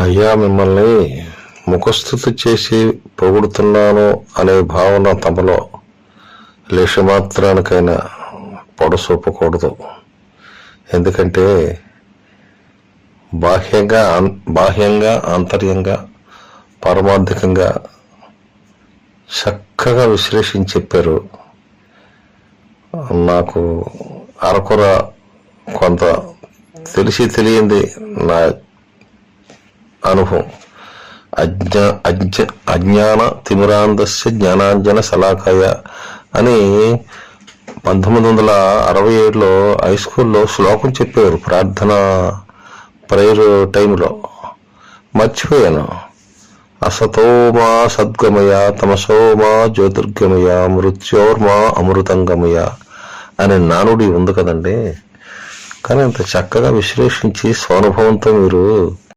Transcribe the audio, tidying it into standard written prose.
అయ్యా, మిమ్మల్ని ముఖస్థుతి చేసి పొగుడుతున్నాను అనే భావన తమలో లేశమాత్రానికైనా పొడసూపకూడదు. ఎందుకంటే బాహ్యంగా ఆంతర్యంగా పారమార్థికంగా చక్కగా విశ్లేషించి చెప్పారు. నాకు అరకొర కొంత తెలిసి తెలియంది నా అనుభవం. అజ్ఞాన తిమిరాంధస్య జ్ఞానాంజన శలాకాయ అని 1967లో హై స్కూల్లో శ్లోకం చెప్పేవారు ప్రార్థన ప్రేయర్ టైంలో. మర్చిపోయాను. అసతోమా సద్గమయ తమసోమా జ్యోతిర్గమయ మృత్యోర్మా అమృతంగమయ అనే నానుడి ఉంది కదండి. కానీ అంత చక్కగా విశ్లేషించి స్వానుభవంతో మీరు